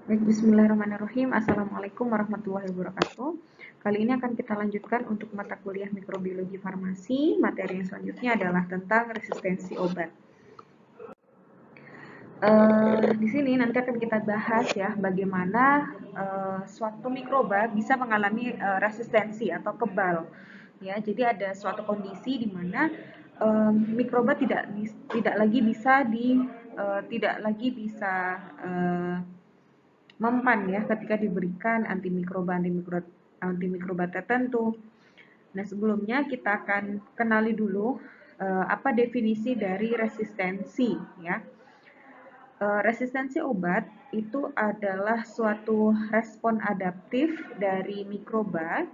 Baik, bismillahirrahmanirrahim. Assalamualaikum warahmatullahi wabarakatuh. Kali ini akan kita lanjutkan untuk mata kuliah mikrobiologi farmasi. Materi yang selanjutnya adalah tentang resistensi obat. Di sini nanti akan kita bahas ya bagaimana suatu mikroba bisa mengalami resistensi atau kebal. Ya, jadi ada suatu kondisi di mana mikroba tidak lagi bisa tidak lagi bisa mempan ya ketika diberikan antimikroba tertentu. Nah, sebelumnya kita akan kenali dulu apa definisi dari resistensi ya. Resistensi obat itu adalah suatu respon adaptif dari mikroba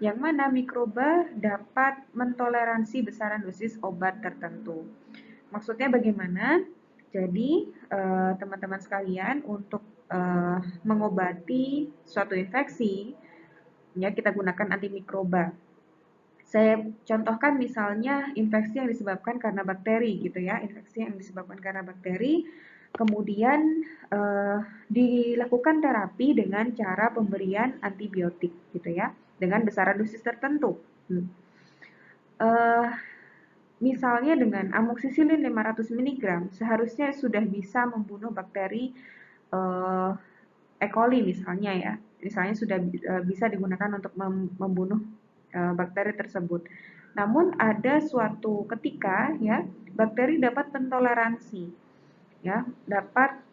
yang mana mikroba dapat mentoleransi besaran dosis obat tertentu. Maksudnya bagaimana? Jadi, teman-teman sekalian, untuk mengobati suatu infeksi, ya kita gunakan antimikroba. Saya contohkan misalnya infeksi yang disebabkan karena bakteri gitu ya, infeksi yang disebabkan karena bakteri, kemudian dilakukan terapi dengan cara pemberian antibiotik gitu ya, dengan besaran dosis tertentu. Uh, Misalnya dengan amoksisilin 500 mg seharusnya sudah bisa membunuh bakteri E. coli misalnya ya. Misalnya sudah bisa digunakan untuk membunuh bakteri tersebut. Namun ada suatu ketika ya bakteri dapat mentoleransi ya, dapat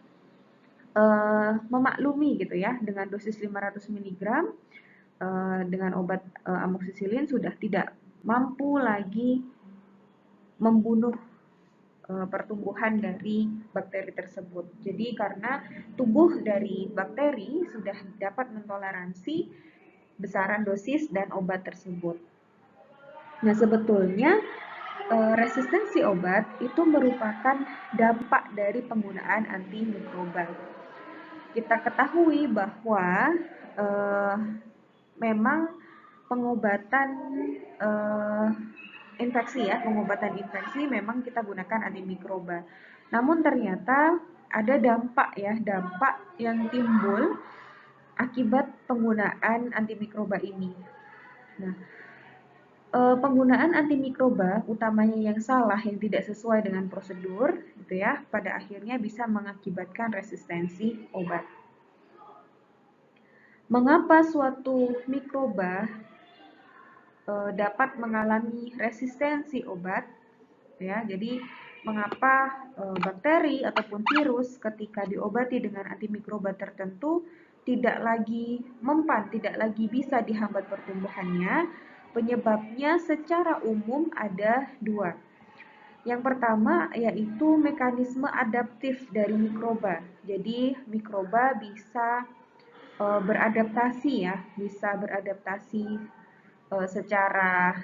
memaklumi gitu ya dengan dosis 500 mg dengan obat amoksisilin sudah tidak mampu lagi membunuh pertumbuhan dari bakteri tersebut. Jadi karena tubuh dari bakteri sudah dapat mentoleransi besaran dosis dan obat tersebut. Nah, sebetulnya resistensi obat itu merupakan dampak dari penggunaan antimikrobal. Kita ketahui bahwa memang pengobatan infeksi ya, pengobatan infeksi memang kita gunakan antimikroba. Namun ternyata ada dampak yang timbul akibat penggunaan antimikroba ini. Nah, penggunaan antimikroba utamanya yang salah, yang tidak sesuai dengan prosedur, gitu ya, pada akhirnya bisa mengakibatkan resistensi obat. Mengapa suatu mikroba dapat mengalami resistensi obat? Ya, jadi mengapa bakteri ataupun virus ketika diobati dengan antimikroba tertentu tidak lagi mempan, tidak lagi bisa dihambat pertumbuhannya? Penyebabnya secara umum ada dua. Yang pertama yaitu mekanisme adaptif dari mikroba. Jadi mikroba bisa beradaptasi ya, bisa beradaptasi secara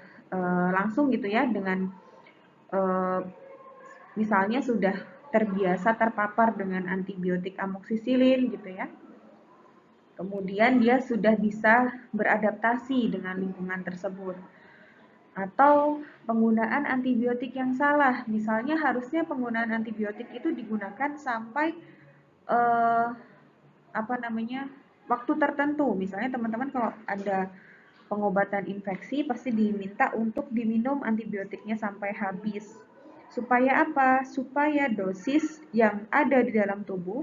langsung gitu ya dengan misalnya sudah terbiasa terpapar dengan antibiotik amoksisilin gitu ya. Kemudian dia sudah bisa beradaptasi dengan lingkungan tersebut. Atau penggunaan antibiotik yang salah. Misalnya harusnya penggunaan antibiotik itu digunakan sampai eh, waktu tertentu. Misalnya teman-teman kalau ada pengobatan infeksi pasti diminta untuk diminum antibiotiknya sampai habis. Supaya apa? Supaya dosis yang ada di dalam tubuh,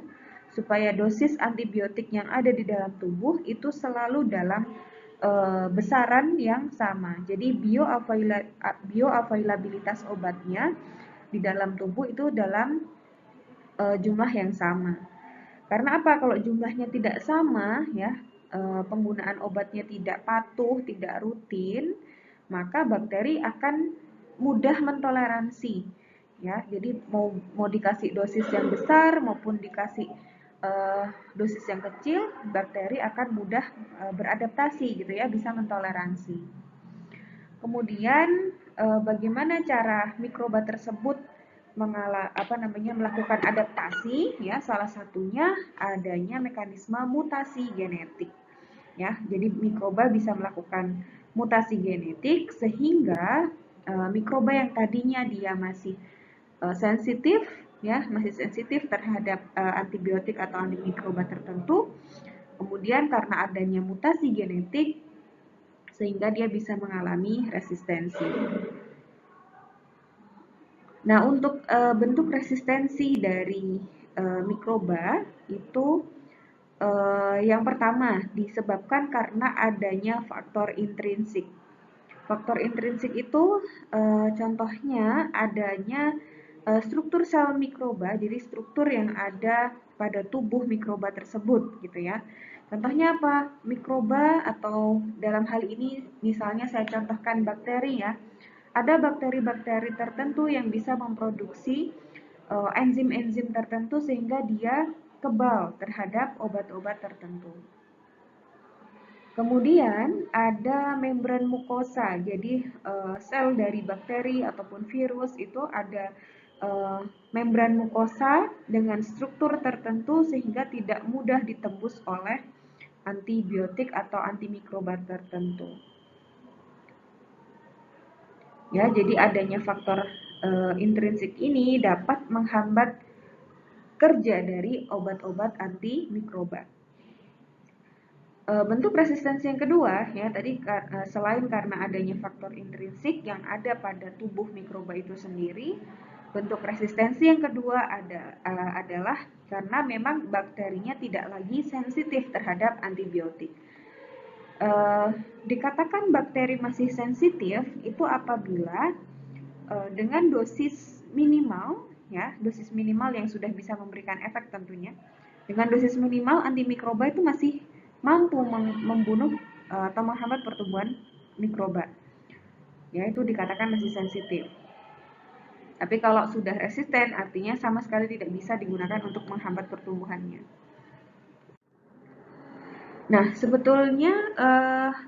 supaya dosis antibiotik yang ada di dalam tubuh itu selalu dalam besaran yang sama. Jadi bioavailabilitas obatnya di dalam tubuh itu dalam jumlah yang sama. Karena apa? Kalau jumlahnya tidak sama ya, penggunaan obatnya tidak patuh, tidak rutin, maka bakteri akan mudah mentoleransi ya. Jadi mau dikasih dosis yang besar maupun dikasih dosis yang kecil, bakteri akan mudah beradaptasi gitu ya, bisa mentoleransi. Kemudian bagaimana cara mikroba tersebut melakukan adaptasi ya, salah satunya adanya mekanisme mutasi genetik ya. Jadi mikroba bisa melakukan mutasi genetik sehingga mikroba yang tadinya dia masih sensitif ya, masih sensitif terhadap antibiotik atau antimikroba tertentu. Kemudian karena adanya mutasi genetik sehingga dia bisa mengalami resistensi. Nah, untuk bentuk resistensi dari mikroba itu yang pertama disebabkan karena adanya faktor intrinsik. Faktor intrinsik itu contohnya adanya struktur sel mikroba, jadi struktur yang ada pada tubuh mikroba tersebut gitu ya. Contohnya apa? Mikroba atau dalam hal ini misalnya saya contohkan bakteri ya. Ada bakteri-bakteri tertentu yang bisa memproduksi enzim-enzim tertentu sehingga dia kebal terhadap obat-obat tertentu. Kemudian ada membran mukosa. Jadi sel dari bakteri ataupun virus itu ada membran mukosa dengan struktur tertentu sehingga tidak mudah ditembus oleh antibiotik atau antimikroba tertentu. Ya, jadi adanya faktor intrinsik ini dapat menghambat kerja dari obat-obat antimikroba. Bentuk resistensi yang kedua, ya tadi selain karena adanya faktor intrinsik yang ada pada tubuh mikroba itu sendiri, bentuk resistensi yang kedua adalah karena memang bakterinya tidak lagi sensitif terhadap antibiotik. Dikatakan bakteri masih sensitif itu apabila dengan dosis minimal, ya dosis minimal yang sudah bisa memberikan efek tentunya, dengan dosis minimal antimikroba itu masih mampu membunuh atau menghambat pertumbuhan mikroba, ya itu dikatakan masih sensitif. Tapi kalau sudah resisten artinya sama sekali tidak bisa digunakan untuk menghambat pertumbuhannya. Nah, sebetulnya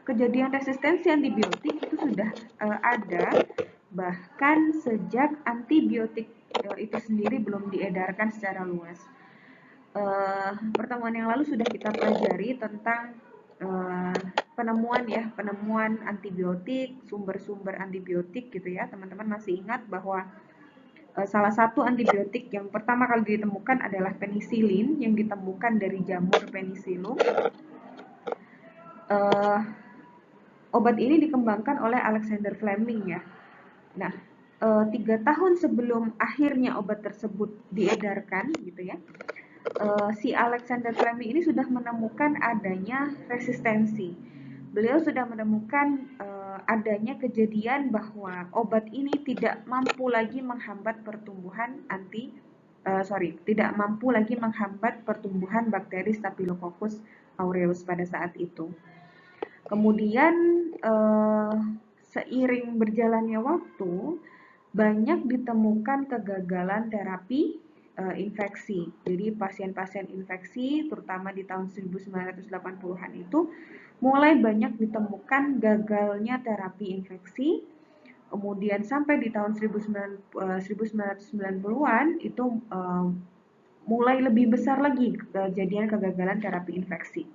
kejadian resistensi antibiotik itu sudah ada bahkan sejak antibiotik itu sendiri belum diedarkan secara luas. Pertemuan yang lalu sudah kita pelajari tentang penemuan antibiotik, sumber-sumber antibiotik gitu ya. Teman-teman masih ingat bahwa salah satu antibiotik yang pertama kali ditemukan adalah penisilin yang ditemukan dari jamur penicillium. Obat ini dikembangkan oleh Alexander Fleming ya. Nah, 3 tahun sebelum akhirnya obat tersebut diedarkan gitu ya, si Alexander Fleming ini sudah menemukan adanya resistensi. Beliau sudah menemukan adanya kejadian bahwa obat ini tidak mampu lagi menghambat pertumbuhan tidak mampu lagi menghambat pertumbuhan bakteri Staphylococcus aureus pada saat itu. Kemudian seiring berjalannya waktu, banyak ditemukan kegagalan terapi infeksi. Jadi pasien-pasien infeksi, terutama di tahun 1980-an itu, mulai banyak ditemukan gagalnya terapi infeksi. Kemudian sampai di tahun 1990-an itu mulai lebih besar lagi kejadian kegagalan terapi infeksi.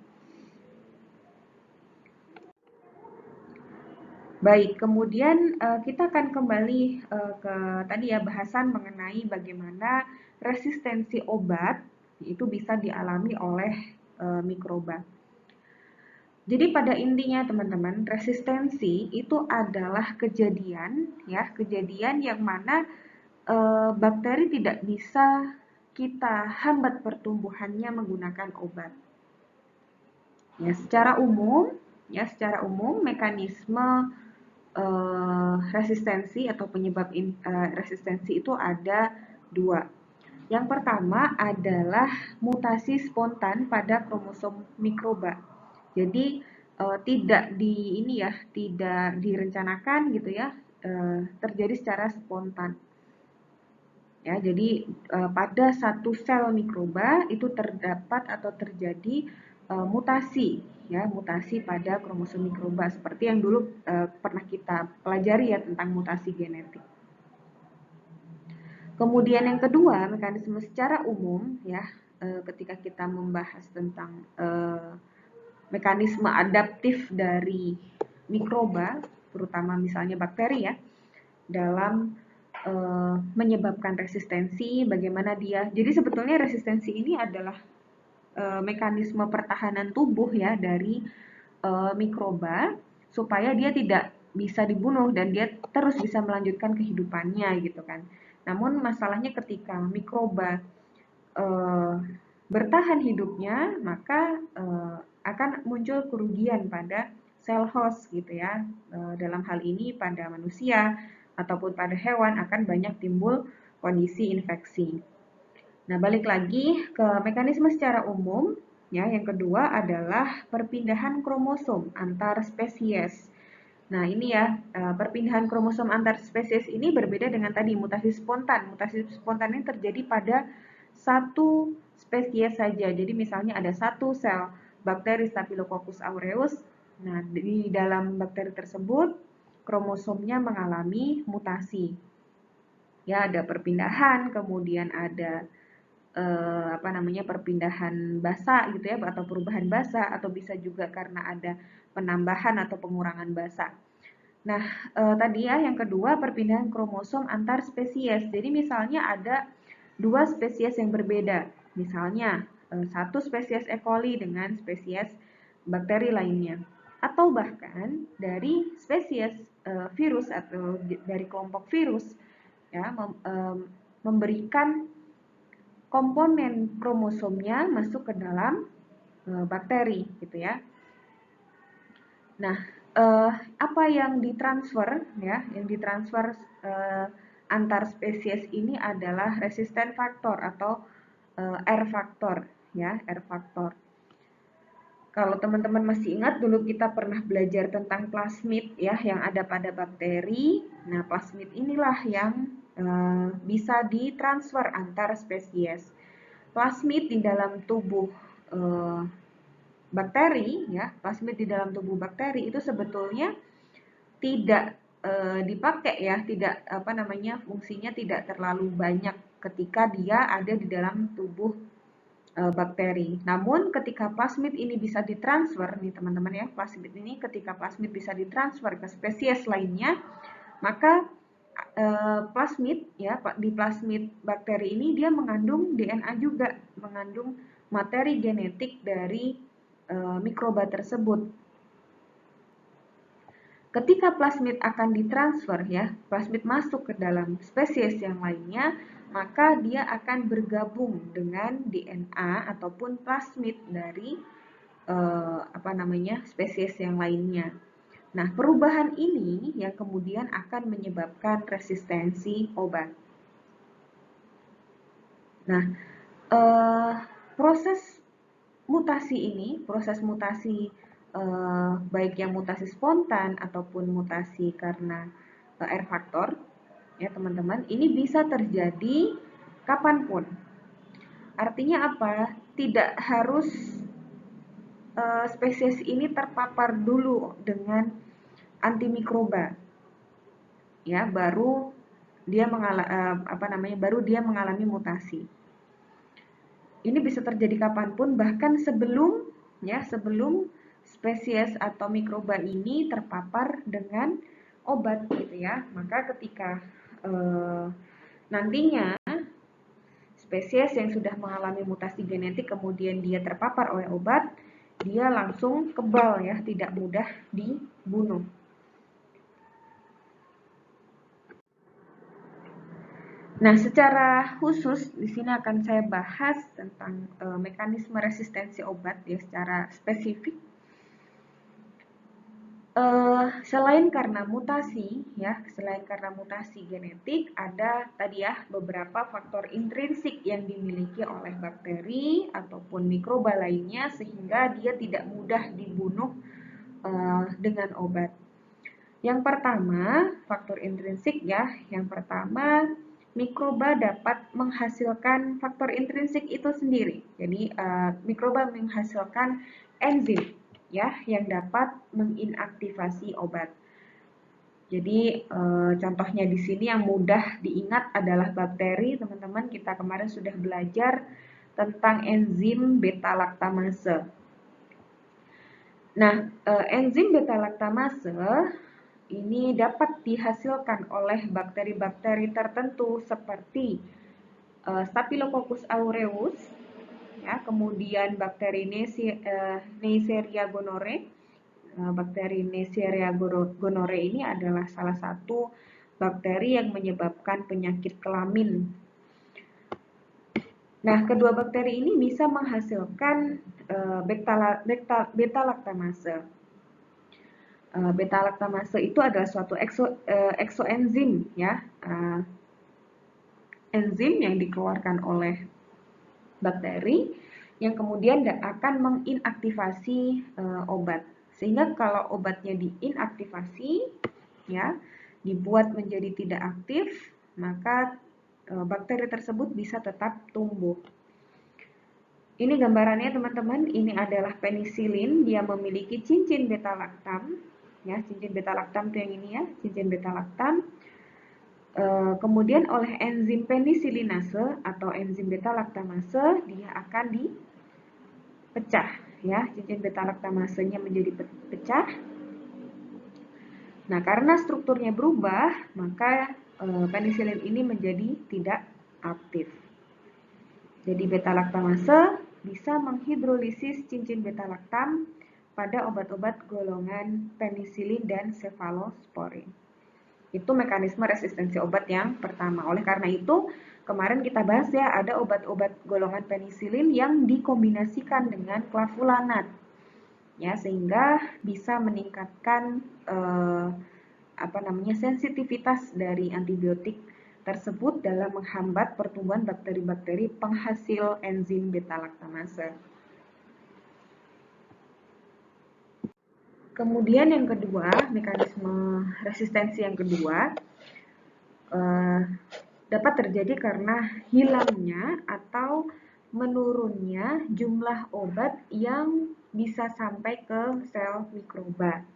Baik, kemudian kita akan kembali ke tadi ya bahasan mengenai bagaimana resistensi obat itu bisa dialami oleh mikroba. Jadi pada intinya teman-teman, resistensi itu adalah kejadian yang mana bakteri tidak bisa kita hambat pertumbuhannya menggunakan obat. Ya, secara umum mekanisme resistensi atau penyebab resistensi itu ada dua. Yang pertama adalah mutasi spontan pada kromosom mikroba. Jadi tidak direncanakan gitu ya, terjadi secara spontan. Ya, jadi pada satu sel mikroba itu terdapat atau terjadi mutasi pada kromosom mikroba seperti yang dulu pernah kita pelajari ya tentang mutasi genetik. Kemudian yang kedua, mekanisme secara umum ya ketika kita membahas tentang mekanisme adaptif dari mikroba, terutama misalnya bakteri ya, dalam menyebabkan resistensi, bagaimana dia. Jadi sebetulnya resistensi ini adalah mekanisme pertahanan tubuh ya dari mikroba supaya dia tidak bisa dibunuh dan dia terus bisa melanjutkan kehidupannya gitu kan. Namun masalahnya ketika mikroba eh, bertahan hidupnya, maka akan muncul kerugian pada sel host gitu ya. Dalam hal ini pada manusia ataupun pada hewan akan banyak timbul kondisi infeksi. Nah, balik lagi ke mekanisme secara umum, ya, yang kedua adalah perpindahan kromosom antar spesies. Nah, ini ya, perpindahan kromosom antar spesies ini berbeda dengan tadi mutasi spontan. Mutasi spontan ini terjadi pada satu spesies saja. Jadi misalnya ada satu sel bakteri Staphylococcus aureus. Nah, di dalam bakteri tersebut kromosomnya mengalami mutasi. Ya, ada perpindahan, kemudian ada perpindahan basa gitu ya, atau perubahan basa, atau bisa juga karena ada penambahan atau pengurangan basa. Nah, tadi ya yang kedua perpindahan kromosom antar spesies. Jadi misalnya ada dua spesies yang berbeda. Misalnya satu spesies E. coli dengan spesies bakteri lainnya. Atau bahkan dari spesies virus atau dari kelompok virus ya memberikan komponen kromosomnya masuk ke dalam bakteri gitu ya. Nah, apa yang ditransfer ya, yang ditransfer antar spesies ini adalah resisten faktor atau R faktor ya, R faktor. Kalau teman-teman masih ingat dulu kita pernah belajar tentang plasmid ya yang ada pada bakteri. Nah, plasmid inilah yang bisa ditransfer antar spesies. Plasmid di dalam tubuh bakteri ya, plasmid di dalam tubuh bakteri itu sebetulnya tidak dipakai ya, tidak fungsinya tidak terlalu banyak ketika dia ada di dalam tubuh bakteri. Namun ketika plasmid ini bisa ditransfer nih teman-teman ya, plasmid ini ketika plasmid bisa ditransfer ke spesies lainnya, maka plasmid ya, di plasmid bakteri ini dia mengandung DNA juga, mengandung materi genetik dari mikroba tersebut. Ketika plasmid akan ditransfer ya, plasmid masuk ke dalam spesies yang lainnya, maka dia akan bergabung dengan DNA ataupun plasmid dari spesies yang lainnya. Nah, perubahan ini yang kemudian akan menyebabkan resistensi obat. Nah, proses mutasi baik yang mutasi spontan ataupun mutasi karena R faktor, ya teman-teman, ini bisa terjadi kapanpun. Artinya apa? Tidak harus spesies ini terpapar dulu dengan antimikroba, ya baru dia mengalami mutasi. Ini bisa terjadi kapanpun, bahkan sebelum spesies atau mikroba ini terpapar dengan obat gitu ya. Maka ketika nantinya spesies yang sudah mengalami mutasi genetik kemudian dia terpapar oleh obat, dia langsung kebal ya, tidak mudah dibunuh. Nah, secara khusus di sini akan saya bahas tentang mekanisme resistensi obat ya secara spesifik. Selain karena mutasi genetik, ada tadi ya beberapa faktor intrinsik yang dimiliki oleh bakteri ataupun mikroba lainnya sehingga dia tidak mudah dibunuh dengan obat. Yang pertama, faktor intrinsik ya. Yang pertama, mikroba dapat menghasilkan faktor intrinsik itu sendiri. Jadi mikroba menghasilkan enzim ya yang dapat menginaktivasi obat. Jadi contohnya di sini yang mudah diingat adalah bakteri, teman-teman. Kita kemarin sudah belajar tentang enzim beta laktamase. Nah, enzim beta laktamase ini dapat dihasilkan oleh bakteri-bakteri tertentu seperti Staphylococcus aureus, ya, kemudian bakteri Neisseria gonorrhoeae. Bakteri Neisseria gonorrhoeae ini adalah salah satu bakteri yang menyebabkan penyakit kelamin. Nah, kedua bakteri ini bisa menghasilkan beta-laktamase. Beta-laktamase itu adalah suatu eksoenzim, ya, enzim yang dikeluarkan oleh bakteri yang kemudian akan menginaktivasi obat. Sehingga kalau obatnya diinaktivasi, ya, dibuat menjadi tidak aktif, maka bakteri tersebut bisa tetap tumbuh. Ini gambarannya teman-teman, ini adalah penisilin, dia memiliki cincin beta-laktam, ya, cincin beta-laktam itu yang ini ya, cincin beta-laktam. Kemudian oleh enzim penisilinase atau enzim beta-laktamase dia akan dipecah, ya, cincin beta-laktamasenya menjadi pecah. Nah, karena strukturnya berubah, maka penisilin ini menjadi tidak aktif. Jadi beta-laktamase bisa menghidrolisis cincin beta-laktam pada obat-obat golongan penisilin dan cefalosporin. Itu mekanisme resistensi obat yang pertama. Oleh karena itu, kemarin kita bahas ya, ada obat-obat golongan penisilin yang dikombinasikan dengan clavulanat, ya, sehingga bisa meningkatkan sensitivitas dari antibiotik tersebut dalam menghambat pertumbuhan bakteri-bakteri penghasil enzim beta-laktamase. Kemudian yang kedua, mekanisme resistensi yang kedua dapat terjadi karena hilangnya atau menurunnya jumlah obat yang bisa sampai ke sel mikroba.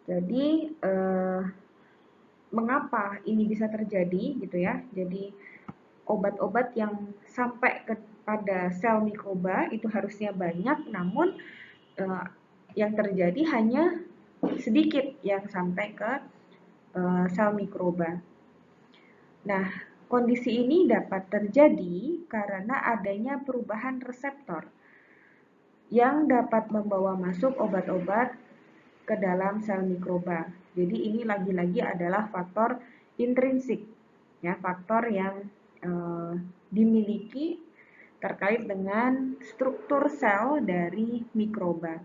Jadi mengapa ini bisa terjadi gitu ya? Jadi obat-obat yang sampai kepada sel mikroba itu harusnya banyak, namun yang terjadi hanya sedikit yang sampai ke sel mikroba. Nah, kondisi ini dapat terjadi karena adanya perubahan reseptor yang dapat membawa masuk obat-obat ke dalam sel mikroba. Jadi ini lagi-lagi adalah faktor intrinsik, ya, faktor yang dimiliki terkait dengan struktur sel dari mikroba.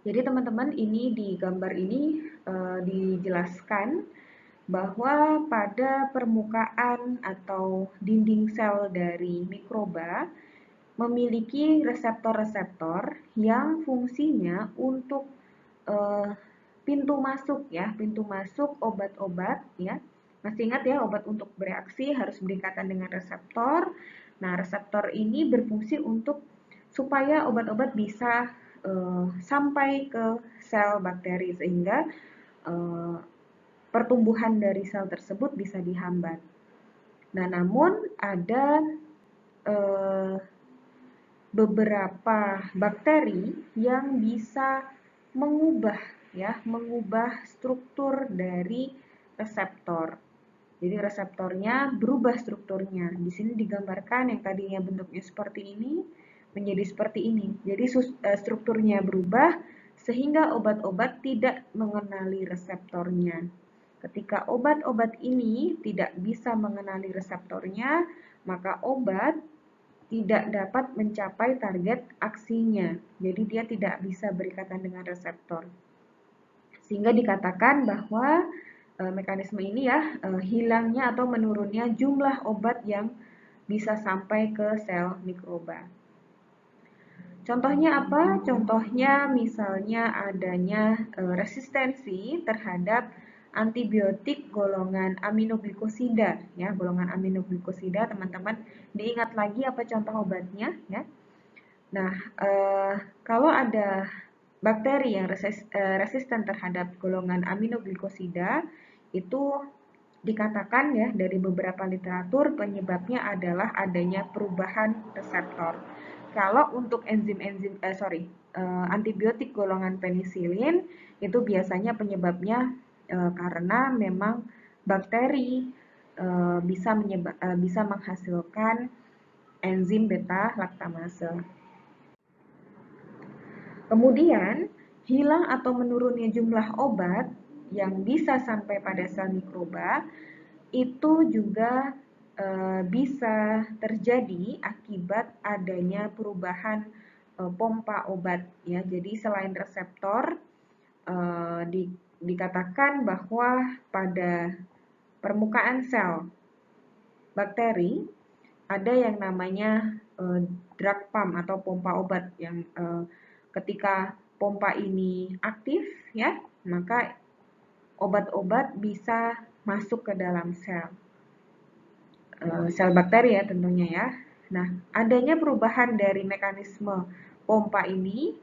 Jadi teman-teman, ini di gambar ini dijelaskan bahwa pada permukaan atau dinding sel dari mikroba memiliki reseptor-reseptor yang fungsinya untuk pintu masuk, ya, pintu masuk obat-obat, ya. Masih ingat ya, obat untuk bereaksi harus berdekatan dengan reseptor. Nah, reseptor ini berfungsi untuk supaya obat-obat bisa sampai ke sel bakteri sehingga pertumbuhan dari sel tersebut bisa dihambat. Nah, namun ada beberapa bakteri yang bisa mengubah, ya, mengubah struktur dari reseptor. Jadi reseptornya berubah strukturnya. Di sini digambarkan yang tadinya bentuknya seperti ini menjadi seperti ini. Jadi strukturnya berubah sehingga obat-obat tidak mengenali reseptornya. Ketika obat-obat ini tidak bisa mengenali reseptornya, maka obat tidak dapat mencapai target aksinya. Jadi dia tidak bisa berikatan dengan reseptor. Sehingga dikatakan bahwa mekanisme ini ya, hilangnya atau menurunnya jumlah obat yang bisa sampai ke sel mikroba. Contohnya apa? Contohnya misalnya adanya resistensi terhadap antibiotik golongan aminoglikosida, ya, golongan aminoglikosida, teman-teman diingat lagi apa contoh obatnya, ya. Nah, kalau ada bakteri yang resisten terhadap golongan aminoglikosida, itu dikatakan ya dari beberapa literatur penyebabnya adalah adanya perubahan reseptor. Kalau untuk antibiotik golongan penisilin itu biasanya penyebabnya karena memang bakteri bisa menghasilkan enzim beta laktamase. Kemudian, hilang atau menurunnya jumlah obat yang bisa sampai pada sel mikroba itu juga bisa terjadi akibat adanya perubahan pompa obat ya. Jadi selain reseptor dikatakan bahwa pada permukaan sel bakteri ada yang namanya drug pump atau pompa obat yang ketika pompa ini aktif ya, maka obat-obat bisa masuk ke dalam sel bakteri ya tentunya ya. Nah, adanya perubahan dari mekanisme pompa ini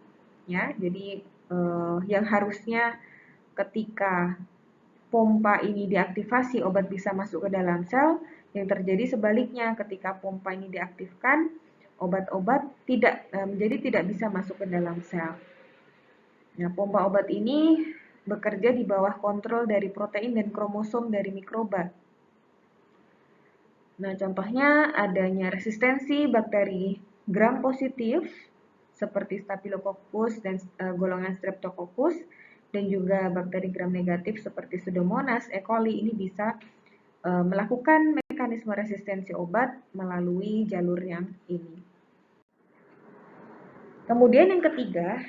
ya, jadi yang harusnya ketika pompa ini diaktifasi obat bisa masuk ke dalam sel, yang terjadi sebaliknya ketika pompa ini diaktifkan obat-obat tidak bisa masuk ke dalam sel. Nah, pompa obat ini bekerja di bawah kontrol dari protein dan kromosom dari mikroba. Nah, contohnya adanya resistensi bakteri gram positif seperti Staphylococcus dan golongan Streptococcus dan juga bakteri gram negatif seperti Pseudomonas, E. coli ini bisa melakukan mekanisme resistensi obat melalui jalur yang ini. Kemudian yang ketiga,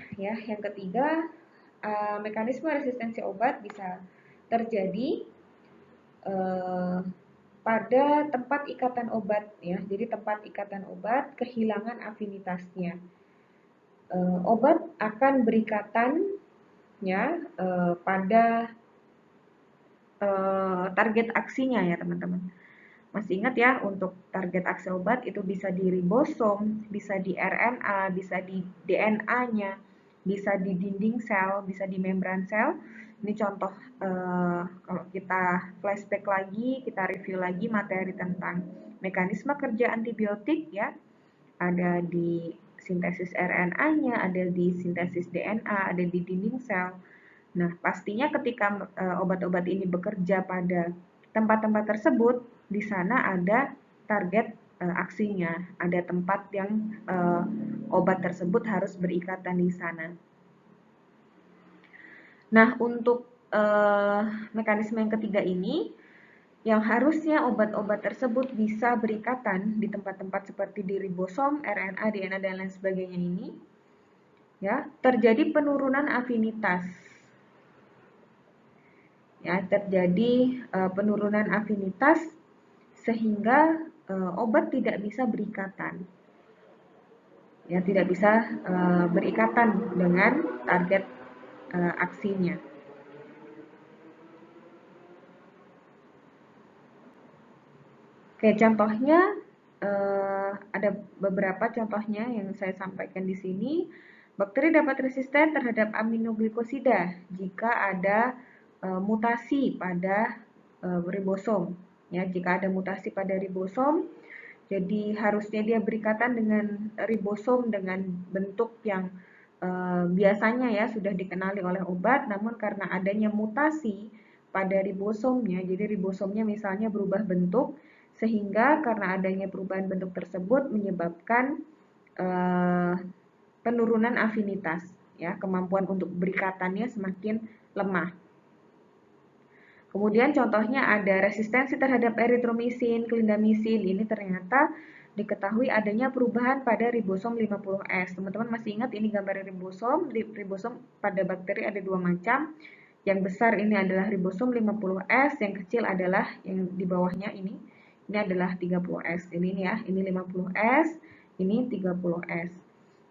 mekanisme resistensi obat bisa terjadi pada tempat ikatan obat ya. Jadi tempat ikatan obat kehilangan afinitasnya. Obat akan berikatan ya pada target aksinya ya teman-teman. Masih ingat ya, untuk target aksi obat itu bisa di ribosom, bisa di RNA, bisa di DNA-nya, bisa di dinding sel, bisa di membran sel. Ini contoh kalau kita flashback lagi, kita review lagi materi tentang mekanisme kerja antibiotik ya. Ada di sintesis RNA-nya, ada di sintesis DNA, ada di dinding sel. Nah, pastinya ketika obat-obat ini bekerja pada tempat-tempat tersebut, di sana ada target aksinya, ada tempat yang obat tersebut harus berikatan di sana. Nah, untuk mekanisme yang ketiga ini, yang harusnya obat-obat tersebut bisa berikatan di tempat-tempat seperti di ribosom, RNA, DNA, dan lain sebagainya ini, ya, terjadi penurunan afinitas. Ya, terjadi penurunan afinitas sehingga obat tidak bisa berikatan. Ya, tidak bisa berikatan dengan target aksinya. Oke, contohnya ada beberapa contohnya yang saya sampaikan di sini. Bakteri dapat resisten terhadap aminoglikosida jika ada mutasi pada ribosom. Ya, jika ada mutasi pada ribosom, jadi harusnya dia berikatan dengan ribosom dengan bentuk yang biasanya ya sudah dikenali oleh obat, namun karena adanya mutasi pada ribosomnya, jadi ribosomnya misalnya berubah bentuk, sehingga karena adanya perubahan bentuk tersebut menyebabkan penurunan afinitas, ya, kemampuan untuk berikatannya semakin lemah. Kemudian contohnya ada resistensi terhadap eritromisin, klindamisin. Ini ternyata diketahui adanya perubahan pada ribosom 50S. Teman-teman masih ingat ini gambar ribosom? Ribosom pada bakteri ada dua macam. Yang besar ini adalah ribosom 50S, yang kecil adalah yang di bawahnya ini. Ini adalah 30S. Ini ya, ini 50S, ini 30S.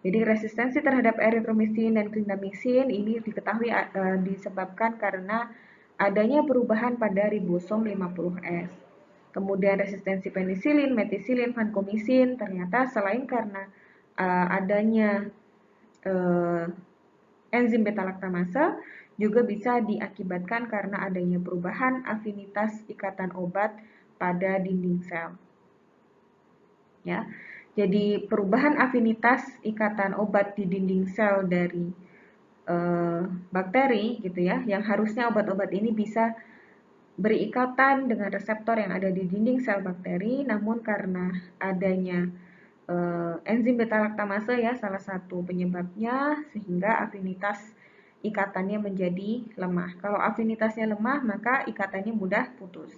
Jadi resistensi terhadap eritromisin dan klindamisin ini diketahui disebabkan karena adanya perubahan pada ribosom 50S. Kemudian resistensi penisilin, metisilin, vankomisin ternyata selain karena adanya enzim beta laktamase juga bisa diakibatkan karena adanya perubahan afinitas ikatan obat pada dinding sel. Ya. Jadi perubahan afinitas ikatan obat di dinding sel dari bakteri gitu ya, yang harusnya obat-obat ini bisa berikatan dengan reseptor yang ada di dinding sel bakteri, namun karena adanya enzim beta laktamase ya salah satu penyebabnya, sehingga afinitas ikatannya menjadi lemah. Kalau afinitasnya lemah, maka ikatannya mudah putus.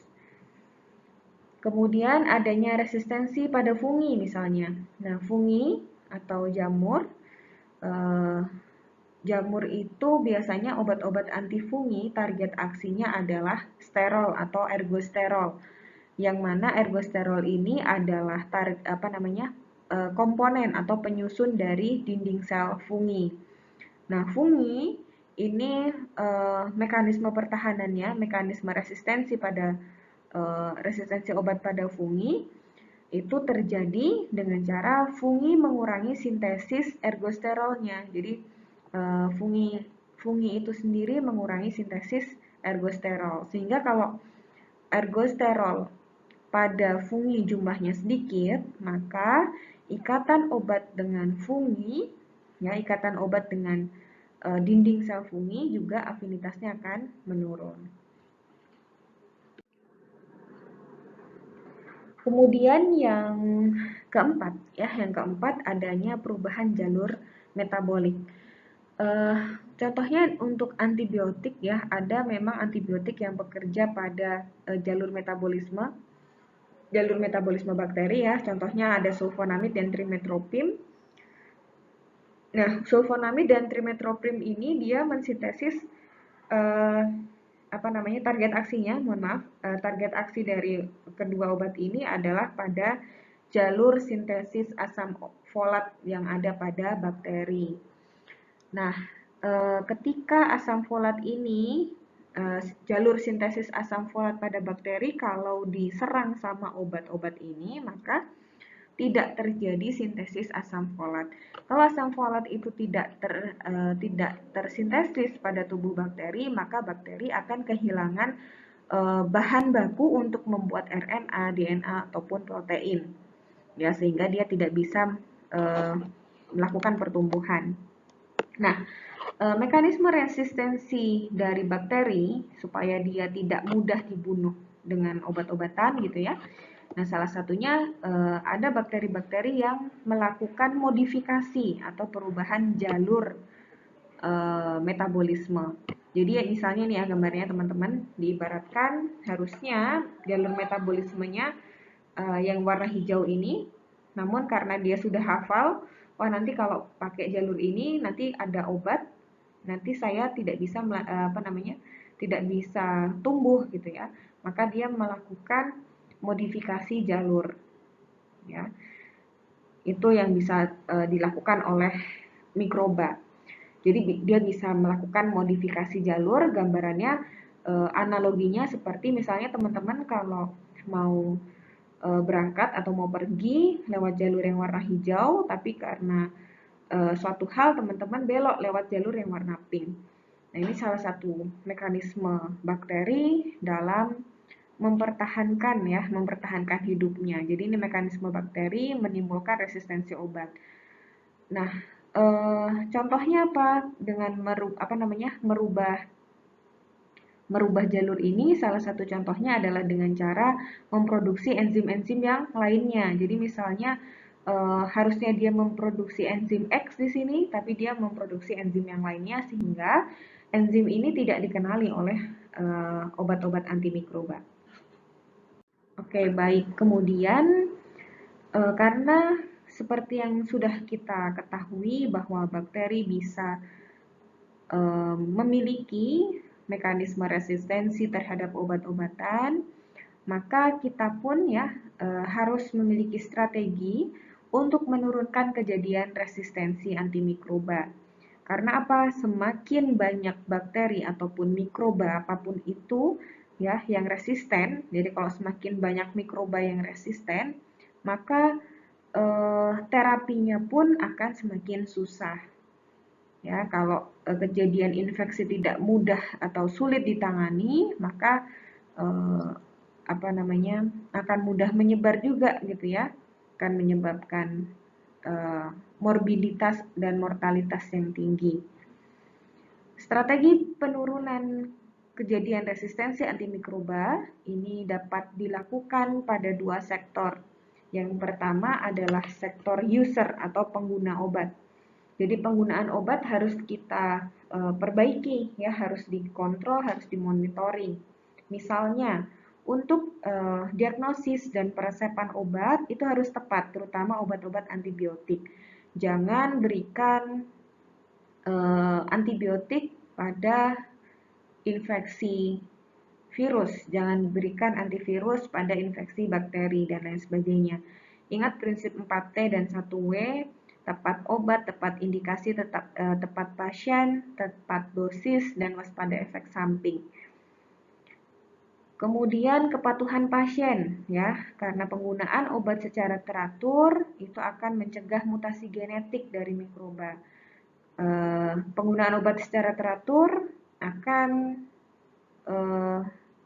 Kemudian adanya resistensi pada fungi misalnya. Nah, fungi atau jamur, jamur itu biasanya obat-obat antifungi target aksinya adalah sterol atau ergosterol. Yang mana ergosterol ini adalah komponen atau penyusun dari dinding sel fungi. Nah, fungi ini mekanisme pertahanannya, mekanisme resistensi obat pada fungi itu terjadi dengan cara fungi mengurangi sintesis ergosterolnya. Jadi fungi itu sendiri mengurangi sintesis ergosterol. Sehingga kalau ergosterol pada fungi jumlahnya sedikit, maka ikatan obat dengan fungi, ya ikatan obat dengan dinding sel fungi juga afinitasnya akan menurun. Kemudian yang keempat adanya perubahan jalur metabolik. Contohnya untuk antibiotik ya, ada memang antibiotik yang bekerja pada jalur metabolisme bakteri ya. Contohnya ada sulfonamid dan trimetoprim. Nah, sulfonamid dan trimetoprim ini dia mensintesis target aksi dari kedua obat ini adalah pada jalur sintesis asam folat yang ada pada bakteri. Nah, ketika asam folat ini, jalur sintesis asam folat pada bakteri kalau diserang sama obat-obat ini, maka tidak terjadi sintesis asam folat. Kalau asam folat itu tidak tersintesis pada tubuh bakteri, maka bakteri akan kehilangan bahan baku untuk membuat RNA, DNA ataupun protein. Ya, sehingga dia tidak bisa melakukan pertumbuhan. Nah, mekanisme resistensi dari bakteri supaya dia tidak mudah dibunuh dengan obat-obatan gitu ya. Nah, salah satunya ada bakteri-bakteri yang melakukan modifikasi atau perubahan jalur metabolisme. Jadi misalnya nih ya gambarnya teman-teman, diibaratkan harusnya jalur metabolismenya yang warna hijau ini, namun karena dia sudah hafal, wah nanti kalau pakai jalur ini nanti ada obat, nanti saya tidak bisa tidak bisa tumbuh gitu ya. Maka dia melakukan modifikasi jalur ya. Itu yang bisa dilakukan oleh mikroba. Jadi dia bisa melakukan modifikasi jalur, gambarannya analoginya seperti misalnya teman-teman kalau mau berangkat atau mau pergi lewat jalur yang warna hijau, tapi karena suatu hal teman-teman belok lewat jalur yang warna pink. Nah, ini salah satu mekanisme bakteri dalam mempertahankan hidupnya. Jadi ini mekanisme bakteri menimbulkan resistensi obat. Nah, contohnya apa? Dengan merubah jalur ini, salah satu contohnya adalah dengan cara memproduksi enzim-enzim yang lainnya. Jadi misalnya harusnya dia memproduksi enzim X di sini, tapi dia memproduksi enzim yang lainnya sehingga enzim ini tidak dikenali oleh obat-obat antimikroba. Oke, baik. Kemudian karena seperti yang sudah kita ketahui bahwa bakteri bisa memiliki mekanisme resistensi terhadap obat-obatan, maka kita pun ya harus memiliki strategi untuk menurunkan kejadian resistensi antimikroba. Karena apa? Semakin banyak bakteri ataupun mikroba apapun itu ya yang resisten, jadi kalau semakin banyak mikroba yang resisten, maka terapinya pun akan semakin susah. Ya, kalau kejadian infeksi tidak mudah atau sulit ditangani, maka akan mudah menyebar juga gitu ya. akan menyebabkan morbiditas dan mortalitas yang tinggi. Strategi penurunan kejadian resistensi antimikroba ini dapat dilakukan pada dua sektor. Yang pertama adalah sektor user atau pengguna obat. Jadi penggunaan obat harus kita perbaiki, ya, harus dikontrol, harus dimonitoring. Misalnya, untuk diagnosis dan peresepan obat itu harus tepat, terutama obat-obat antibiotik. Jangan berikan antibiotik pada infeksi virus, jangan berikan antivirus pada infeksi bakteri dan lain sebagainya. Ingat prinsip 4T dan 1W, tepat obat, tepat indikasi, tepat pasien, tepat dosis, dan waspada efek samping. Kemudian kepatuhan pasien, ya, karena penggunaan obat secara teratur itu akan mencegah mutasi genetik dari mikroba. Penggunaan obat secara teratur akan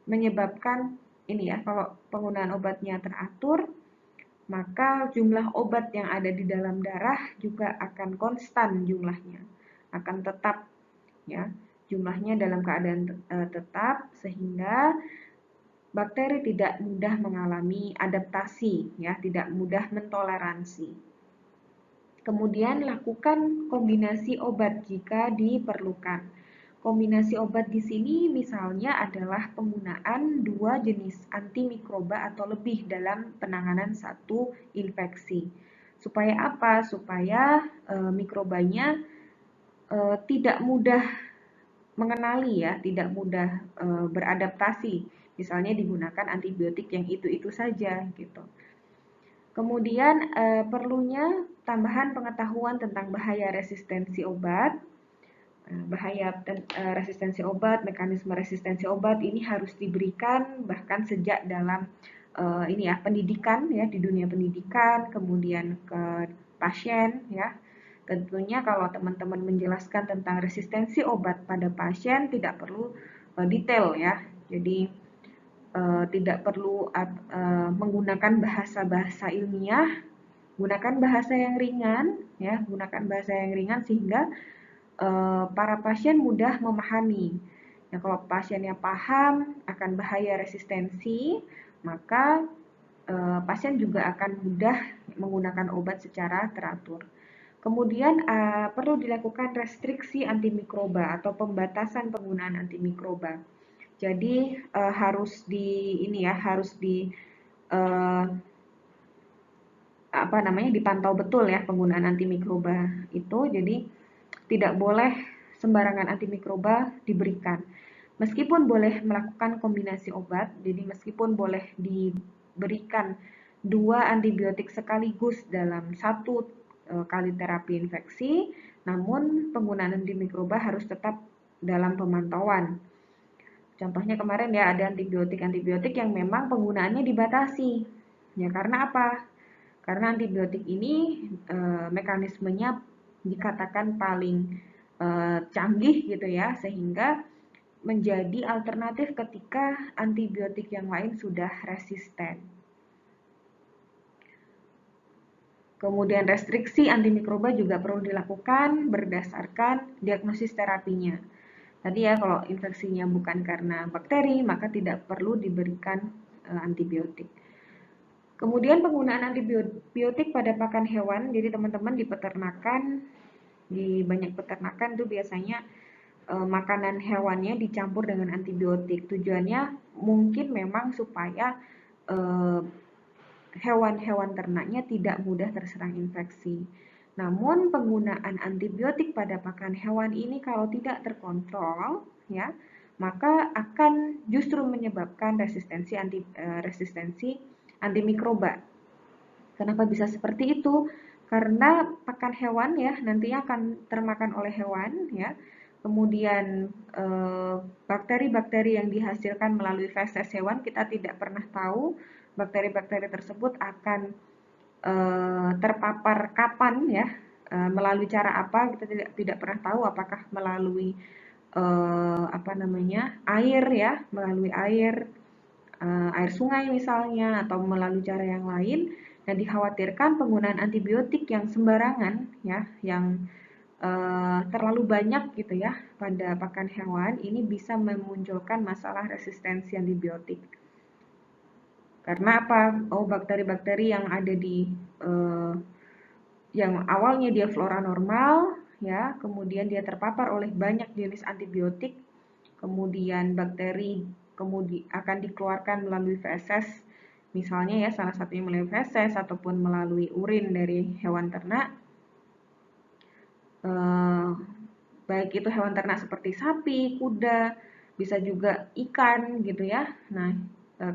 menyebabkan ini, ya, kalau penggunaan obatnya teratur, maka jumlah obat yang ada di dalam darah juga akan konstan jumlahnya, akan tetap, ya, jumlahnya dalam keadaan tetap, sehingga bakteri tidak mudah mengalami adaptasi, ya, tidak mudah mentoleransi. Kemudian lakukan kombinasi obat jika diperlukan. Kombinasi obat di sini misalnya adalah penggunaan dua jenis antimikroba atau lebih dalam penanganan satu infeksi. Supaya apa? Supaya mikrobanya tidak mudah mengenali, ya, tidak mudah beradaptasi. Misalnya digunakan antibiotik yang itu-itu saja gitu. Kemudian perlunya tambahan pengetahuan tentang bahaya resistensi obat. Resistensi obat, mekanisme resistensi obat ini harus diberikan bahkan sejak dalam ini, ya, pendidikan, ya, di dunia pendidikan, kemudian ke pasien, ya. Tentunya kalau teman-teman menjelaskan tentang resistensi obat pada pasien tidak perlu detail, ya. Jadi tidak perlu menggunakan bahasa-bahasa ilmiah, gunakan bahasa yang ringan, ya, gunakan bahasa yang ringan sehingga para pasien mudah memahami. Nah, kalau pasiennya paham akan bahaya resistensi, maka pasien juga akan mudah menggunakan obat secara teratur. Kemudian perlu dilakukan restriksi antimikroba atau pembatasan penggunaan antimikroba. Jadi harus dipantau betul, ya, penggunaan antimikroba itu. Jadi tidak boleh sembarangan antimikroba diberikan. Meskipun boleh melakukan kombinasi obat, jadi meskipun boleh diberikan 2 antibiotik sekaligus dalam satu kali terapi infeksi, namun penggunaan antimikroba harus tetap dalam pemantauan. Contohnya kemarin, ya, ada antibiotik yang memang penggunaannya dibatasi. Ya, karena apa? Karena antibiotik ini mekanismenya dikatakan paling canggih gitu, ya, sehingga menjadi alternatif ketika antibiotik yang lain sudah resisten. Kemudian restriksi antimikroba juga perlu dilakukan berdasarkan diagnosis terapinya. Tadi, ya, kalau infeksinya bukan karena bakteri, maka tidak perlu diberikan antibiotik. Kemudian penggunaan antibiotik pada pakan hewan, jadi teman-teman di peternakan, di banyak peternakan itu biasanya makanan hewannya dicampur dengan antibiotik. Tujuannya mungkin memang supaya hewan-hewan ternaknya tidak mudah terserang infeksi. Namun penggunaan antibiotik pada pakan hewan ini kalau tidak terkontrol, ya, maka akan justru menyebabkan resistensi antimikroba. Kenapa bisa seperti itu? Karena pakan hewan, ya, nantinya akan termakan oleh hewan, ya. Kemudian bakteri-bakteri yang dihasilkan melalui feses hewan kita tidak pernah tahu bakteri-bakteri tersebut akan terpapar kapan, ya, melalui cara apa kita tidak pernah tahu, apakah melalui air, ya, melalui air sungai misalnya, atau melalui cara yang lain. Nah, dikhawatirkan penggunaan antibiotik yang sembarangan ya, yang terlalu banyak gitu ya pada pakan hewan ini bisa memunculkan masalah resistensi antibiotik. Karena apa? Oh, bakteri-bakteri yang ada di yang awalnya dia flora normal ya, kemudian dia terpapar oleh banyak jenis antibiotik, kemudian bakteri kemudian akan dikeluarkan melalui feses, misalnya ya salah satunya melalui feses ataupun melalui urin dari hewan ternak. Baik itu hewan ternak seperti sapi, kuda, bisa juga ikan gitu ya. Nah,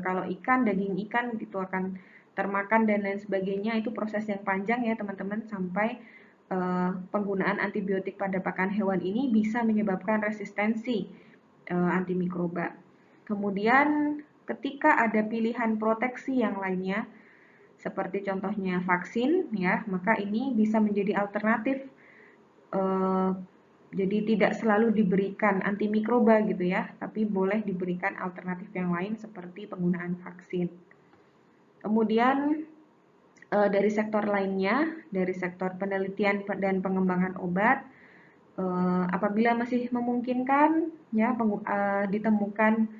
kalau ikan, daging ikan itu akan termakan dan lain sebagainya, itu proses yang panjang ya teman-teman, sampai penggunaan antibiotik pada pakan hewan ini bisa menyebabkan resistensi antimikroba. Kemudian ketika ada pilihan proteksi yang lainnya, seperti contohnya vaksin ya, maka ini bisa menjadi alternatif. Jadi tidak selalu diberikan antimikroba gitu ya, tapi boleh diberikan alternatif yang lain seperti penggunaan vaksin. Kemudian dari sektor lainnya, dari sektor penelitian dan pengembangan obat, apabila masih memungkinkan ya ditemukan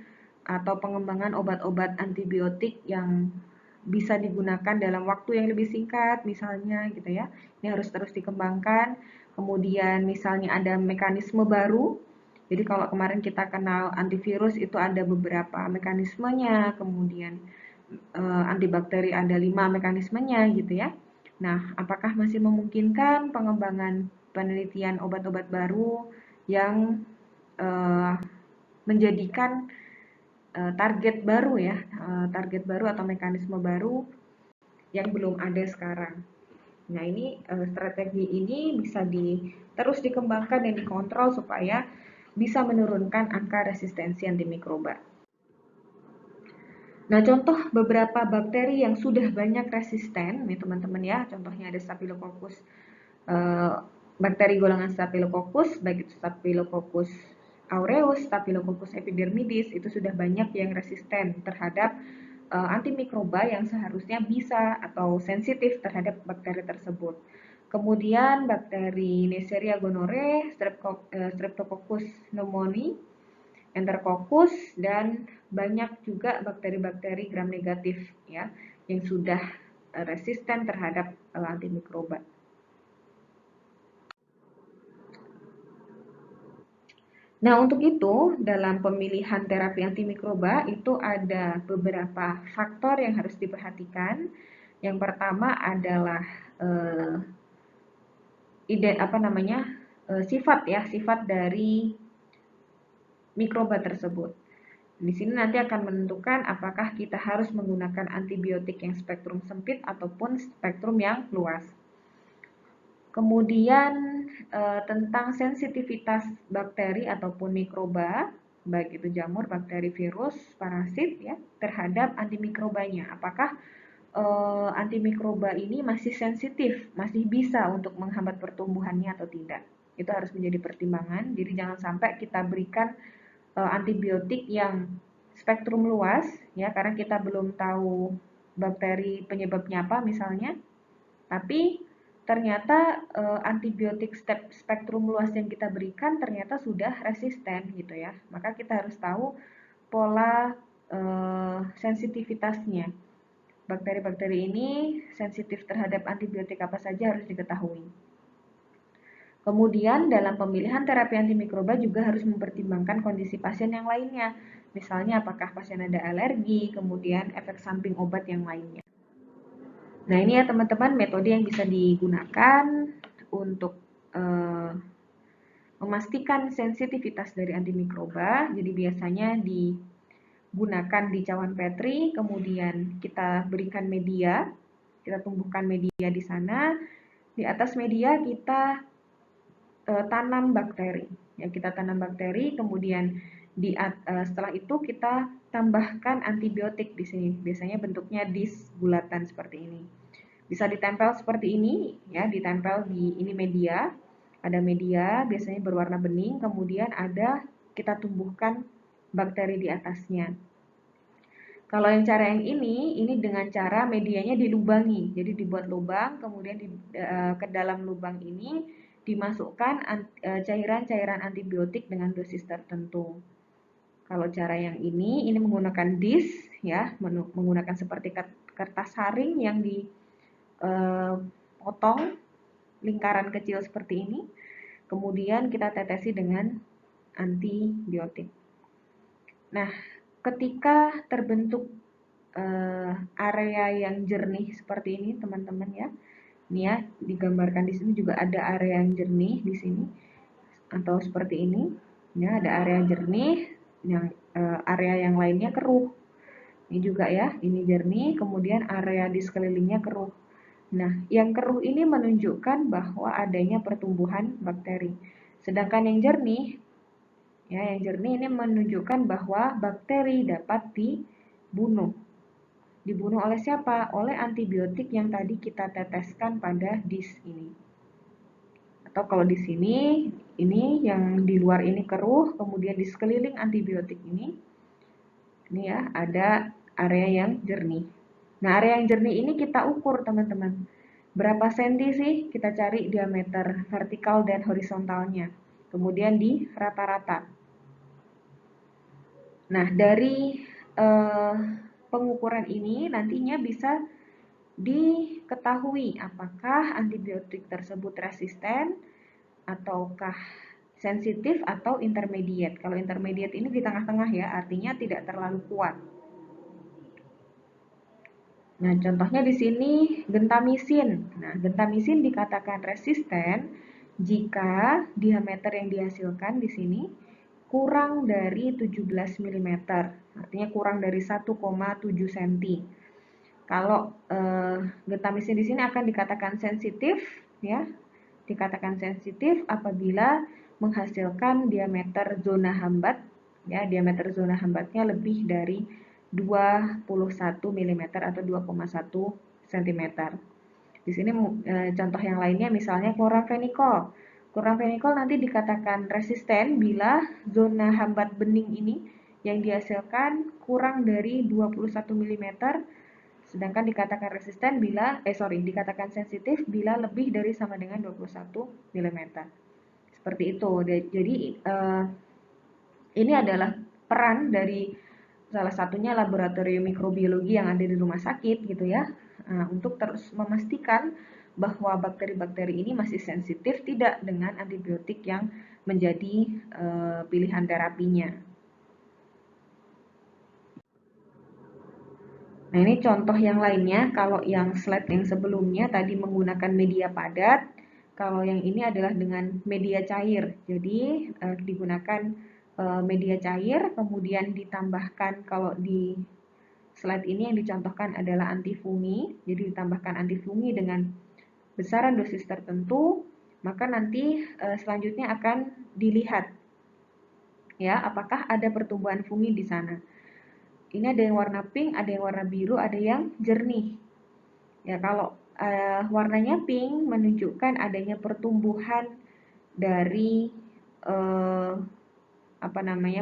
atau pengembangan obat-obat antibiotik yang bisa digunakan dalam waktu yang lebih singkat misalnya gitu ya, ini harus terus dikembangkan. Kemudian misalnya ada mekanisme baru, jadi kalau kemarin kita kenal antivirus itu ada beberapa mekanismenya, kemudian antibakteri ada 5 mekanismenya gitu ya. Nah, apakah masih memungkinkan pengembangan penelitian obat-obat baru yang menjadikan target baru ya, target baru atau mekanisme baru yang belum ada sekarang. Nah, ini strategi ini bisa terus dikembangkan dan dikontrol supaya bisa menurunkan angka resistensi antimikroba. Nah, contoh beberapa bakteri yang sudah banyak resisten, nih teman-teman ya, contohnya ada Staphylococcus, bakteri golongan Staphylococcus, baik itu Staphylococcus aureus, Staphylococcus epidermidis, itu sudah banyak yang resisten terhadap antimikroba yang seharusnya bisa atau sensitif terhadap bakteri tersebut. Kemudian bakteri Neisseria gonorrhoeae, Streptococcus pneumoniae, Enterococcus, dan banyak juga bakteri-bakteri gram negatif ya yang sudah resisten terhadap antimikroba. Nah, untuk itu dalam pemilihan terapi antimikroba itu ada beberapa faktor yang harus diperhatikan. Yang pertama adalah sifat dari mikroba tersebut. Di sini nanti akan menentukan apakah kita harus menggunakan antibiotik yang spektrum sempit ataupun spektrum yang luas. Kemudian tentang sensitivitas bakteri ataupun mikroba, baik itu jamur, bakteri, virus, parasit ya, terhadap antimikrobanya. Apakah antimikroba ini masih sensitif, masih bisa untuk menghambat pertumbuhannya atau tidak? Itu harus menjadi pertimbangan. Jadi jangan sampai kita berikan antibiotik yang spektrum luas ya, karena kita belum tahu bakteri penyebabnya apa misalnya, tapi ternyata antibiotik spektrum luas yang kita berikan ternyata sudah resisten gitu ya, maka kita harus tahu pola sensitivitasnya. Bakteri-bakteri ini sensitif terhadap antibiotik apa saja harus diketahui. Kemudian dalam pemilihan terapi antimikroba juga harus mempertimbangkan kondisi pasien yang lainnya. Misalnya apakah pasien ada alergi, kemudian efek samping obat yang lainnya. Nah, ini ya teman-teman metode yang bisa digunakan untuk memastikan sensitivitas dari antimikroba. Jadi biasanya digunakan di cawan Petri, kemudian kita berikan media, kita tumbuhkan media di sana. Di atas media kita tanam bakteri. Ya, kita tanam bakteri, kemudian setelah itu kita tambahkan antibiotik di sini. Biasanya bentuknya disk bulatan seperti ini. Bisa ditempel seperti ini, ya, ditempel di ini media. Ada media, biasanya berwarna bening, kemudian kita tumbuhkan bakteri di atasnya. Kalau yang cara yang ini dengan cara medianya dilubangi. Jadi dibuat lubang, kemudian ke dalam lubang ini dimasukkan cairan-cairan antibiotik dengan dosis tertentu. Kalau cara yang ini menggunakan disk ya, menggunakan seperti kertas saring yang dipotong lingkaran kecil seperti ini. Kemudian kita tetesi dengan antibiotik. Nah, ketika terbentuk area yang jernih seperti ini, teman-teman ya. Ini ya, digambarkan di sini juga ada area yang jernih di sini atau seperti ini. Ya, ada area jernih, yang area yang lainnya keruh. Ini juga ya, ini jernih, kemudian area di sekelilingnya keruh. Nah, yang keruh ini menunjukkan bahwa adanya pertumbuhan bakteri. Sedangkan yang jernih, ya, yang jernih ini menunjukkan bahwa bakteri dapat dibunuh. Dibunuh oleh siapa? Oleh antibiotik yang tadi kita teteskan pada disk ini. Atau kalau di sini, ini yang di luar ini keruh, kemudian di sekeliling antibiotik ini ya, ada area yang jernih. Nah, area yang jernih ini kita ukur, teman-teman. Berapa senti sih? Kita cari diameter vertikal dan horizontalnya. Kemudian di rata-rata. Nah, dari pengukuran ini nantinya bisa diketahui apakah antibiotik tersebut resisten ataukah sensitif atau intermediate. Kalau intermediate ini di tengah-tengah ya, artinya tidak terlalu kuat. Nah, contohnya di sini gentamisin. Nah, gentamisin dikatakan resisten jika diameter yang dihasilkan di sini kurang dari 17 mm, artinya kurang dari 1,7 cm. Kalau gentamisin di sini akan dikatakan sensitif ya, dikatakan sensitif apabila menghasilkan diameter zona hambat ya, diameter zona hambatnya lebih dari 21 mm atau 2,1 cm. Di sini contoh yang lainnya misalnya kloramfenikol. Kloramfenikol nanti dikatakan resisten bila zona hambat bening ini yang dihasilkan kurang dari 21 mm, sedangkan dikatakan resisten bila dikatakan sensitif bila lebih dari sama dengan 21 mm. Seperti itu. Jadi ini adalah peran dari salah satunya laboratorium mikrobiologi yang ada di rumah sakit gitu ya, untuk terus memastikan bahwa bakteri-bakteri ini masih sensitif tidak dengan antibiotik yang menjadi pilihan terapinya. Nah, ini contoh yang lainnya. Kalau yang slide yang sebelumnya tadi menggunakan media padat, kalau yang ini adalah dengan media cair. Jadi digunakan media cair, kemudian ditambahkan, kalau di slide ini yang dicontohkan adalah antifungi. Jadi ditambahkan antifungi dengan besaran dosis tertentu, maka nanti selanjutnya akan dilihat ya apakah ada pertumbuhan fungi di sana. Ini ada yang warna pink, ada yang warna biru, ada yang jernih. Ya, kalau warnanya pink menunjukkan adanya pertumbuhan dari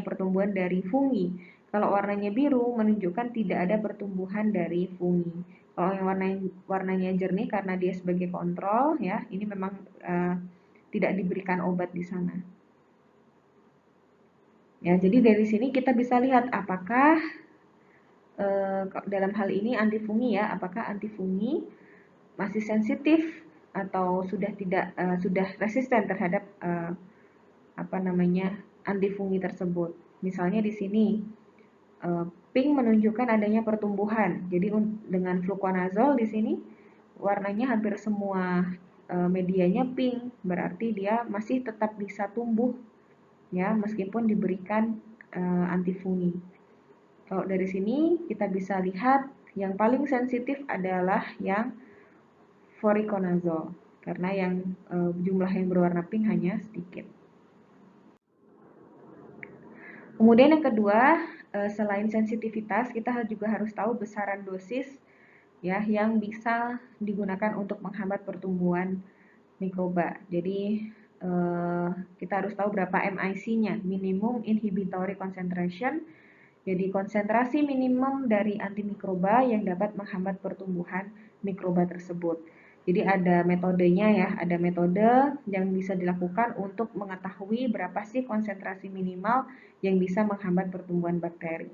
pertumbuhan dari fungi. Kalau warnanya biru menunjukkan tidak ada pertumbuhan dari fungi. Kalau yang warnanya jernih karena dia sebagai kontrol ya, ini memang tidak diberikan obat di sana. Ya, jadi dari sini kita bisa lihat apakah dalam hal ini antifungi ya, apakah antifungi masih sensitif atau sudah tidak sudah resisten terhadap antifungi tersebut. Misalnya di sini pink menunjukkan adanya pertumbuhan. Jadi dengan fluconazole di sini warnanya hampir semua medianya pink, berarti dia masih tetap bisa tumbuh ya meskipun diberikan antifungi. Kalau dari sini kita bisa lihat yang paling sensitif adalah yang voriconazole karena yang jumlah yang berwarna pink hanya sedikit. Kemudian yang kedua, selain sensitivitas, kita juga harus tahu besaran dosis ya yang bisa digunakan untuk menghambat pertumbuhan mikroba. Jadi kita harus tahu berapa MIC-nya, minimum inhibitory concentration, Jadi konsentrasi minimum dari antimikroba yang dapat menghambat pertumbuhan mikroba tersebut. Jadi ada metodenya ya, ada metode yang bisa dilakukan untuk mengetahui berapa sih konsentrasi minimal yang bisa menghambat pertumbuhan bakteri.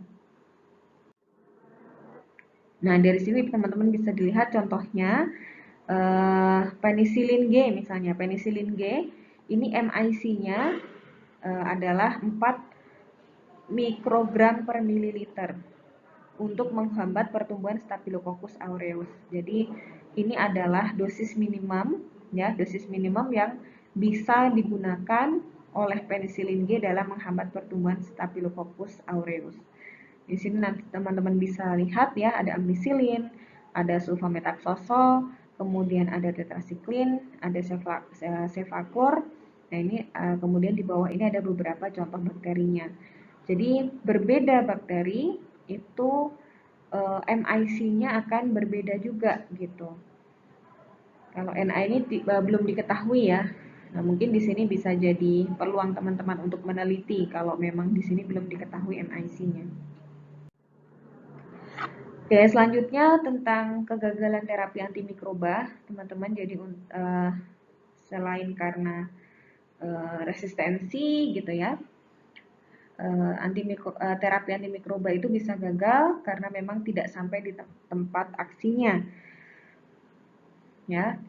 Nah, dari sini teman-teman bisa dilihat contohnya penicillin G misalnya. Penicillin G ini MIC-nya adalah 4 mikrogram per mililiter untuk menghambat pertumbuhan Staphylococcus aureus. Jadi ini adalah dosis minimum ya, dosis minimum yang bisa digunakan oleh penicillin G dalam menghambat pertumbuhan Staphylococcus aureus. Di sini nanti teman-teman bisa lihat ya, ada ampicillin, ada sulfamethoxazole, kemudian ada tetracycline, ada cefaclor. Nah, ini kemudian di bawah ini ada beberapa contoh bakterinya. Jadi berbeda bakteri itu MIC-nya akan berbeda juga gitu. Kalau NA ini belum diketahui ya. Nah, mungkin di sini bisa jadi peluang teman-teman untuk meneliti kalau memang di sini belum diketahui MIC-nya. Oke, selanjutnya tentang kegagalan terapi antimikroba, teman-teman. Jadi selain karena resistensi gitu ya, terapi antimikroba itu bisa gagal karena memang tidak sampai di tempat aksinya. Ya,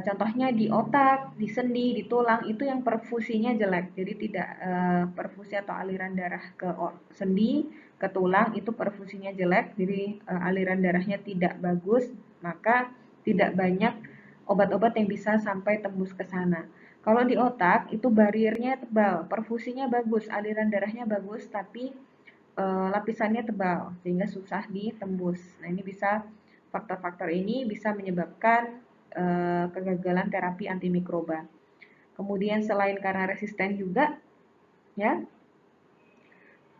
contohnya di otak, di sendi, di tulang itu yang perfusinya jelek. Jadi tidak perfusi atau aliran darah ke sendi, ke tulang itu perfusinya jelek. Jadi aliran darahnya tidak bagus, maka tidak banyak obat-obat yang bisa sampai tembus ke sana. Kalau di otak itu bariernya tebal, perfusinya bagus, aliran darahnya bagus, tapi lapisannya tebal sehingga susah ditembus. Nah, ini bisa faktor-faktor ini bisa menyebabkan kegagalan terapi antimikroba. Kemudian selain karena resisten juga ya,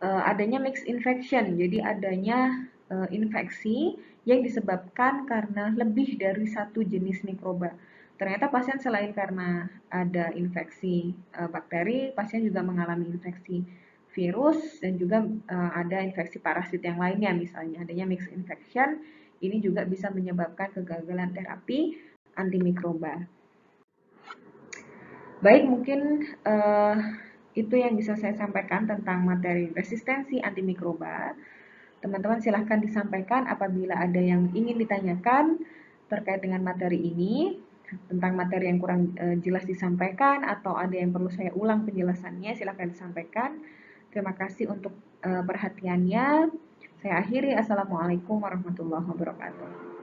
adanya mixed infection. Jadi adanya infeksi yang disebabkan karena lebih dari satu jenis mikroba. Ternyata pasien selain karena ada infeksi bakteri, pasien juga mengalami infeksi virus dan juga ada infeksi parasit yang lainnya, misalnya adanya mixed infection. Ini juga bisa menyebabkan kegagalan terapi antimikroba. Baik, mungkin itu yang bisa saya sampaikan tentang materi resistensi antimikroba. Teman-teman silahkan disampaikan apabila ada yang ingin ditanyakan terkait dengan materi ini, tentang materi yang kurang jelas disampaikan atau ada yang perlu saya ulang penjelasannya, silahkan disampaikan. Terima kasih untuk perhatiannya. Saya akhiri. Assalamualaikum warahmatullahi wabarakatuh.